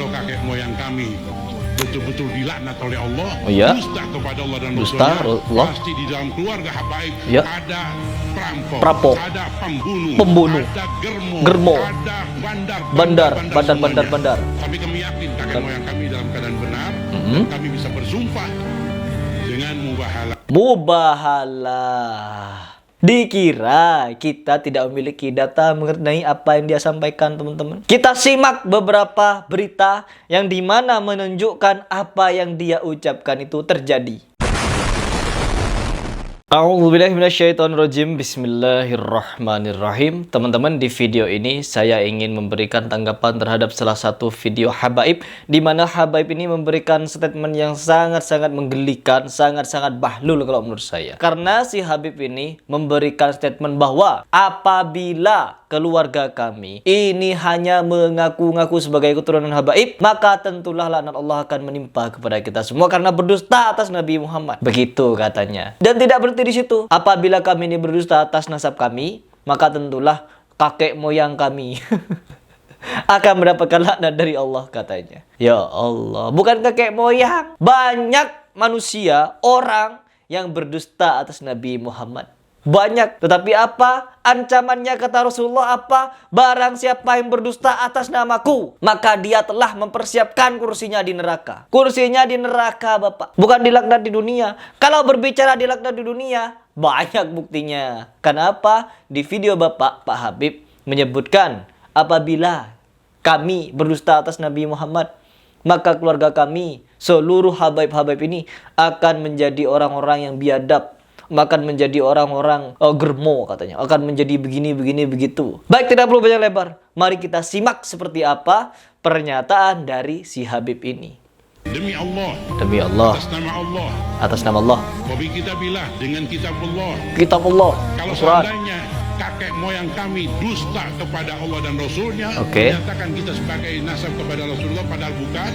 kalau kakek moyang kami betul-betul dilaknat oleh Allah, Oh iya? dusta kepada Allah dan Dusta, Rasulnya, Allah. pasti di dalam keluarga habaib Iya. ada perampok, Perampok. ada pembunuh, Pembunuh. ada Germo. ada Bandar, semuanya. bandar. Tapi kami yakin kakek moyang kami dalam keadaan benar, Mhm. dan kami bisa bersumpah dengan mubahalah. Mubahalah. Dikira kita tidak memiliki data mengenai apa yang dia sampaikan, teman-teman. Kita simak beberapa berita yang dimana menunjukkan apa yang dia ucapkan itu terjadi. A'udzubillahiminasyaitonirrajim. Bismillahirrahmanirrahim. Teman-teman, di video ini saya ingin memberikan tanggapan terhadap salah satu video habaib, di mana habaib ini memberikan statement yang sangat-sangat menggelikan, sangat-sangat bahlul kalau menurut saya. Karena si Habib ini memberikan statement bahwa apabila keluarga kami ini hanya mengaku-ngaku sebagai keturunan habaib, maka tentulah laknat Allah akan menimpa kepada kita semua karena berdusta atas Nabi Muhammad. Begitu katanya. Dan tidak berhenti di situ. Apabila kami ini berdusta atas nasab kami, maka tentulah kakek moyang kami akan mendapatkan laknat dari Allah, katanya. Ya Allah, bukan kakek moyang. Banyak manusia, orang yang berdusta atas Nabi Muhammad. Banyak, tetapi apa ancamannya, kata Rasulullah? Apa? Barang siapa yang berdusta atas namaku, maka dia telah mempersiapkan kursinya di neraka. Kursinya di neraka, Bapak, bukan dilaknat di dunia. Kalau berbicara dilaknat di dunia, banyak buktinya. Kenapa? Di video Bapak, Pak Habib menyebutkan apabila kami berdusta atas Nabi Muhammad, maka keluarga kami, seluruh habaib-habaib ini akan menjadi orang-orang yang biadab, akan menjadi orang-orang germo, katanya, akan menjadi begini begitu. Baik, tidak perlu banyak lebar, mari kita simak seperti apa pernyataan dari si Habib ini. Demi Allah, Demi Allah, atas nama Allah, atas nama Allah, wabi kita bilah dengan kitab Allah. kitab Allah, Kalau Al-Quran. seandainya kakek moyang kami dusta kepada Allah dan Rasulnya, Oke. menyatakan kita sebagai nasab kepada Rasulullah padahal bukan,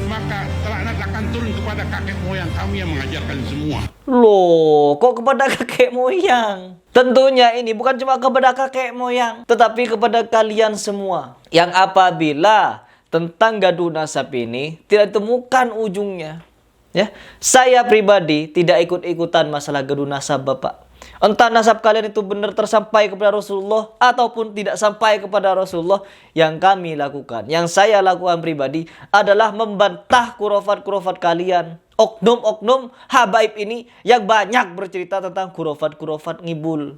maka laknat akan turun kepada kakek moyang kami yang mengajarkan semua. Loh, kok kepada kakek moyang? Tentunya ini bukan cuma kepada kakek moyang, tetapi kepada kalian semua. Yang apabila tentang gaduh nasab ini tidak ditemukan ujungnya. Ya, saya pribadi tidak ikut-ikutan masalah gaduh nasab, Bapak. Entah nasab kalian itu benar tersampai kepada Rasulullah ataupun tidak sampai kepada Rasulullah, yang kami lakukan, yang saya lakukan pribadi adalah membantah kurafat-kurafat kalian. Oknum-oknum habaib ini yang banyak bercerita tentang kurafat-kurafat ngibul.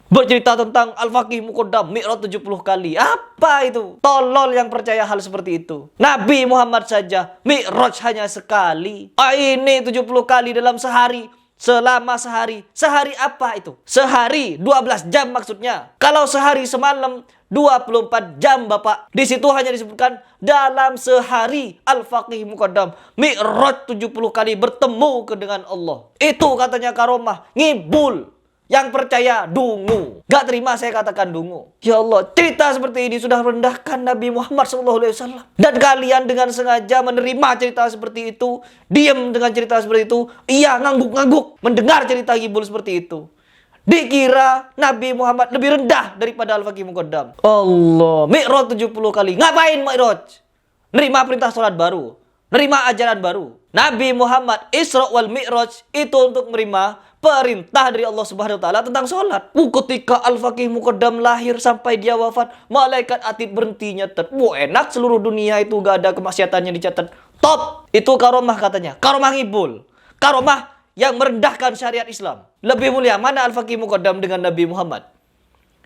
Bercerita tentang Al-Faqih Muqaddam Mi'raj 70 kali. Apa itu? Tolol yang percaya hal seperti itu. Nabi Muhammad saja Mi'raj hanya sekali. Ini 70 kali dalam sehari. Selama sehari. Sehari apa itu? Sehari 12 jam maksudnya. Kalau sehari semalam 24 jam, Bapak. Di situ hanya disebutkan dalam sehari Al-Faqih Muqaddam Mi'raj 70 kali bertemu dengan Allah. Itu katanya karomah. Ngibul. Yang percaya dungu. Gak terima saya katakan dungu. Ya Allah, cerita seperti ini sudah merendahkan Nabi Muhammad SAW. Dan kalian dengan sengaja menerima cerita seperti itu, diam dengan cerita seperti itu, iya ngangguk-ngangguk mendengar cerita ngibul seperti itu. Dikira Nabi Muhammad lebih rendah daripada Al-Faqih Muqaddam. Allah, Mi'raj 70 kali. Ngapain Mi'raj? Nerima perintah sholat baru, nerima ajaran baru. Nabi Muhammad Isra wal Mi'raj itu untuk menerima perintah dari Allah Subhanahu wa taala tentang sholat. Ketika Al-Faqih Muqaddam lahir sampai dia wafat, malaikat atid berhenti nyatet. Enak, seluruh dunia itu gak ada kemaksiatannya dicatat. Top. Itu karomah katanya. Karomah ngibul. Karomah yang merendahkan syariat Islam. Lebih mulia mana Al-Faqih Muqaddam dengan Nabi Muhammad?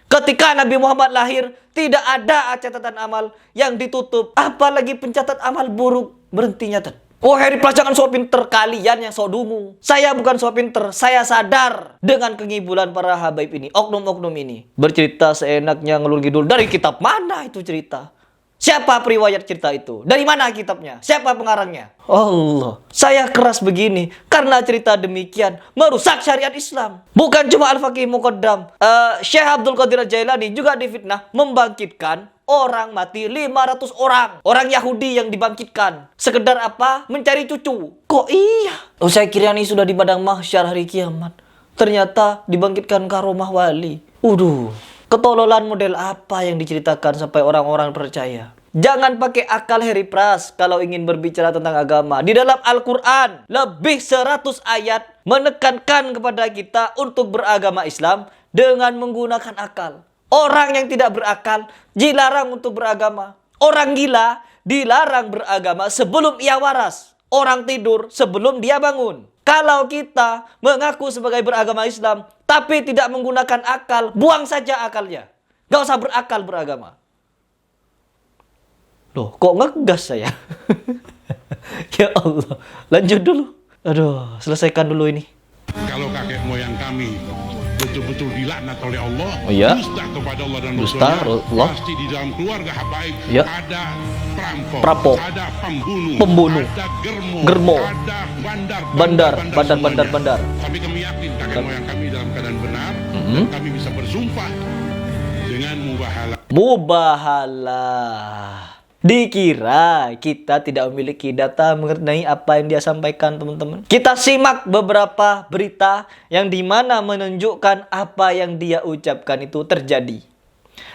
Ketika Nabi Muhammad lahir, tidak ada catatan amal yang ditutup. Apalagi pencatat amal buruk berhenti nyatet. Oh, Harry Plus, jangan sok pinter, kalian yang sok dungu. Saya bukan sok pinter, saya sadar dengan kengibulan para habaib ini, oknum-oknum ini. Bercerita seenaknya ngelur ngidul. Dari kitab mana itu cerita? Siapa periwayat cerita itu? Dari mana kitabnya? Siapa pengarangnya? Allah, saya keras begini karena cerita demikian merusak syariat Islam. Bukan cuma Al-Faqih Muqaddam, Syekh Abdul Qadir Jailani juga difitnah membangkitkan orang mati 500 orang. Orang Yahudi yang dibangkitkan. Sekedar apa? Mencari cucu. Kok iya? Oh, saya kira ini sudah di padang mahsyar hari kiamat. Ternyata dibangkitkan karomah wali. Ketololan model apa yang diceritakan sampai orang-orang percaya? Jangan pakai akal Harry Pras kalau ingin berbicara tentang agama. Di dalam Al-Quran, lebih 100 ayat menekankan kepada kita untuk beragama Islam dengan menggunakan akal. Orang yang tidak berakal dilarang untuk beragama. Orang gila dilarang beragama sebelum ia waras. Orang tidur sebelum dia bangun. Kalau kita mengaku sebagai beragama Islam, tapi tidak menggunakan akal, buang saja akalnya. Gak usah berakal beragama. Loh, kok ngegas saya? Ya Allah, lanjut dulu. Aduh, selesaikan dulu ini. Kalau kakek moyang kami betul-betul dilaknat oleh Allah, Oh iya? dusta kepada Allah dan Dusta, Rasulnya, Allah. pasti di dalam keluarga habaib Ya. ada Perampok. ada pembunuh, Pembunuh. ada Germo. ada Bandar. semuanya. Tapi kami yakin kakek moyang kami dalam keadaan benar, dan kami bisa bersumpah dengan mubahalah. Mubahalah. Dikira kita tidak memiliki data mengenai apa yang dia sampaikan, teman-teman. Kita simak beberapa berita yang dimana menunjukkan apa yang dia ucapkan itu terjadi.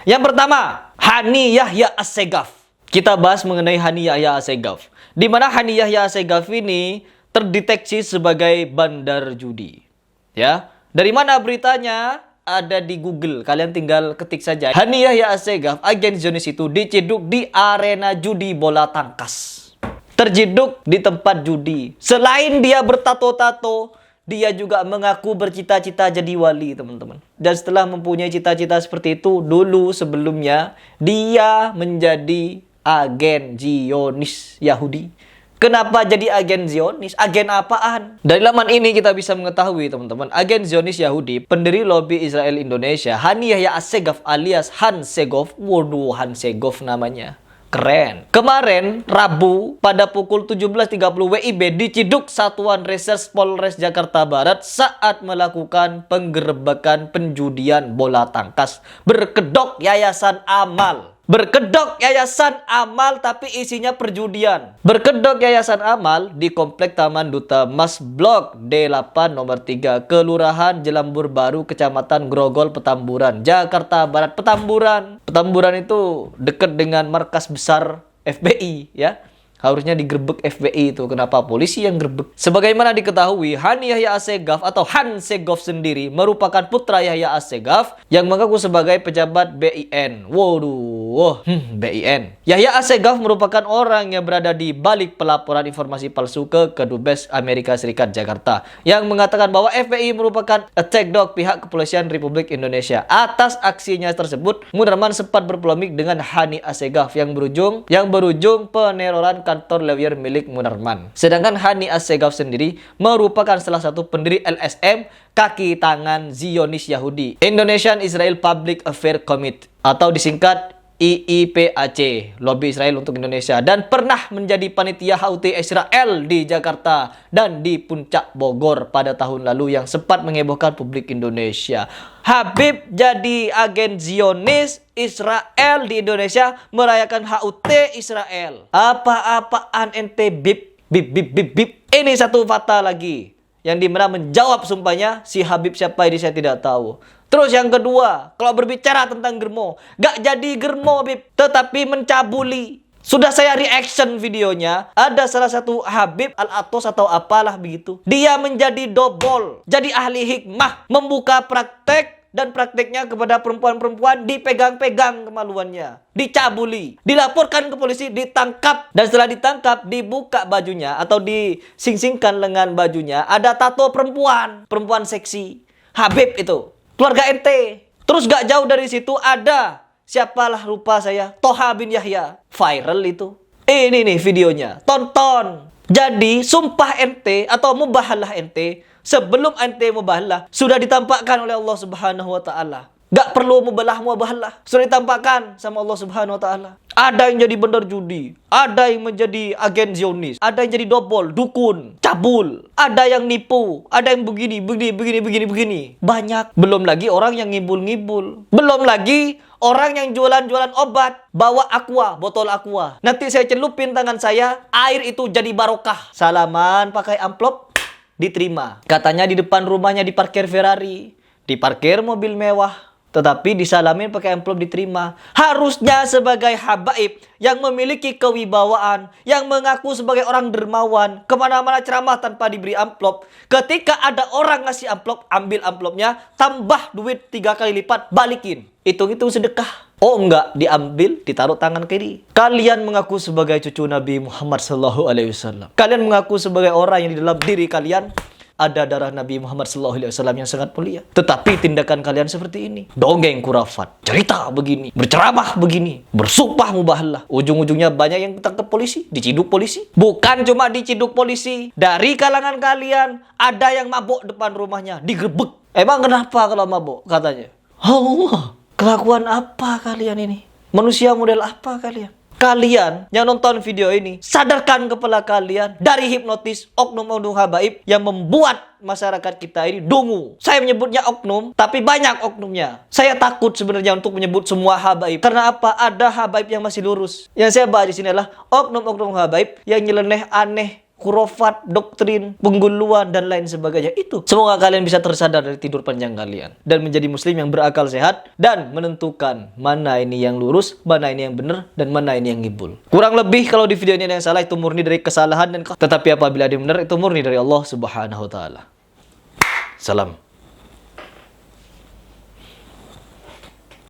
Yang pertama, Hani Yahya Assegaf. Kita bahas mengenai Hani Yahya Assegaf. Di mana Hani Yahya Assegaf ini terdeteksi sebagai bandar judi. Ya, dari mana beritanya? Ada di Google, kalian tinggal ketik saja. Hani Yahya Assegaf, agen Zionis itu diciduk di arena judi bola tangkas. Terciduk di tempat judi. Selain dia bertato-tato, dia juga mengaku bercita-cita jadi wali, teman-teman. Dan setelah mempunyai cita-cita seperti itu, dulu sebelumnya dia menjadi agen Zionis Yahudi. Kenapa jadi agen Zionis? Agen apaan? Dari laman ini kita bisa mengetahui, teman-teman, agen Zionis Yahudi, pendiri lobi Israel Indonesia, Hani Yahya Assegaf alias Han Segov. Waduh, Han Segov namanya. Keren. Kemarin, Rabu, pada pukul 17.30 WIB, diciduk Satuan Reserse Polres Jakarta Barat saat melakukan penggerebekan penjudian bola tangkas. Berkedok Yayasan Amal. Berkedok Yayasan Amal tapi isinya perjudian. Berkedok Yayasan Amal di Komplek Taman Duta Mas Blok D8 nomor 3 Kelurahan Jelambur Baru Kecamatan Grogol Petamburan Jakarta Barat. Petamburan itu dekat dengan markas besar FBI ya. Harusnya digerebek FBI itu. Kenapa polisi yang gerebek? Sebagaimana diketahui, Hani Yahya Assegaf atau Han Segov sendiri merupakan putra Yahya Assegaf yang mengaku sebagai pejabat BIN. Waduh, BIN. Yahya Assegaf merupakan orang yang berada di balik pelaporan informasi palsu ke Kedubes Amerika Serikat Jakarta yang mengatakan bahwa FBI merupakan attack dog pihak kepolisian Republik Indonesia. Atas aksinya tersebut, Munarman sempat berpolemik dengan Hani Assegaf yang berujung peneroran kantor lawyer milik Munarman. Sedangkan Hani Assegaf sendiri merupakan salah satu pendiri LSM, kaki tangan Zionis Yahudi, Indonesian Israel Public Affairs Committee atau disingkat IIPAC, Lobby Israel untuk Indonesia, dan pernah menjadi panitia HUT Israel di Jakarta dan di Puncak Bogor pada tahun lalu yang sempat menghebohkan publik Indonesia. Habib jadi agen Zionis Israel di Indonesia merayakan HUT Israel. Apa-apaan ente bib. Ini satu fakta lagi yang dimana menjawab sumpahnya si Habib siapa ini saya tidak tahu. Terus yang kedua, kalau berbicara tentang germo, gak jadi germo Bib, tetapi mencabuli. Sudah saya reaction videonya, ada salah satu Habib Al-Atos atau apalah begitu. Dia menjadi dobol, jadi ahli hikmah, membuka praktek dan prakteknya kepada perempuan-perempuan dipegang-pegang kemaluannya, dicabuli, dilaporkan ke polisi, ditangkap, dan setelah ditangkap dibuka bajunya atau dising-singkan lengan bajunya, ada tato perempuan seksi. Habib itu. Keluarga ente. Terus gak jauh dari situ ada, siapalah lupa saya, Toha bin Yahya. Viral itu. Ini nih videonya. Tonton. Jadi sumpah ente atau mubahalah ente, sebelum ente mubahalah sudah ditampakkan oleh Allah Subhanahu wa taala. Gak perlu mubahalah. Sudah ditampakkan sama Allah Subhanahu wa taala. Ada yang jadi bandar judi, ada yang menjadi agen Zionis, ada yang jadi dobol, dukun, cabul, ada yang nipu, ada yang begini. Banyak. Belum lagi orang yang ngibul-ngibul. Belum lagi orang yang jualan-jualan obat, bawa aqua, botol aqua. Nanti saya celupin tangan saya, air itu jadi barokah. Salaman pakai amplop, diterima. Katanya di depan rumahnya diparkir Ferrari, diparkir mobil mewah. tetapi disalamin pakai amplop diterima. Harusnya sebagai habaib yang memiliki kewibawaan, yang mengaku sebagai orang dermawan, kemana-mana ceramah tanpa diberi amplop. Ketika ada orang ngasih amplop, ambil amplopnya, tambah duit 3 kali lipat, balikin. Hitung-hitung sedekah. Oh enggak, diambil, ditaruh tangan kiri. Kalian mengaku sebagai cucu Nabi Muhammad SAW. Kalian mengaku sebagai orang yang di dalam diri kalian ada darah Nabi Muhammad SAW yang sangat mulia. Tetapi tindakan kalian seperti ini. Dongeng kurafat, cerita begini, berceramah begini, bersumpah mubahalah. Ujung-ujungnya banyak yang ditangkap polisi, diciduk polisi. Bukan cuma diciduk polisi. Dari kalangan kalian, ada yang mabuk depan rumahnya, digerebek. Emang kenapa kalau mabuk? Katanya. Allah, kelakuan apa kalian ini? Manusia model apa kalian? Kalian yang nonton video ini, sadarkan kepala kalian dari hipnotis oknum-oknum habaib yang membuat masyarakat kita ini dungu. Saya menyebutnya oknum, tapi banyak oknumnya. Saya takut sebenarnya untuk menyebut semua habaib. Karena apa? Ada habaib yang masih lurus. Yang saya bahas di sini adalah oknum-oknum habaib yang nyeleneh aneh, khurafat, doktrin, pengguluan, dan lain sebagainya. Itu. Semoga kalian bisa tersadar dari tidur panjang kalian. Dan menjadi muslim yang berakal sehat. Dan menentukan mana ini yang lurus, mana ini yang benar, dan mana ini yang ngibul. Kurang lebih kalau di video ini ada yang salah, itu murni dari kesalahan. Tetapi apabila ada yang benar, itu murni dari Allah Subhanahu wa ta'ala. Salam.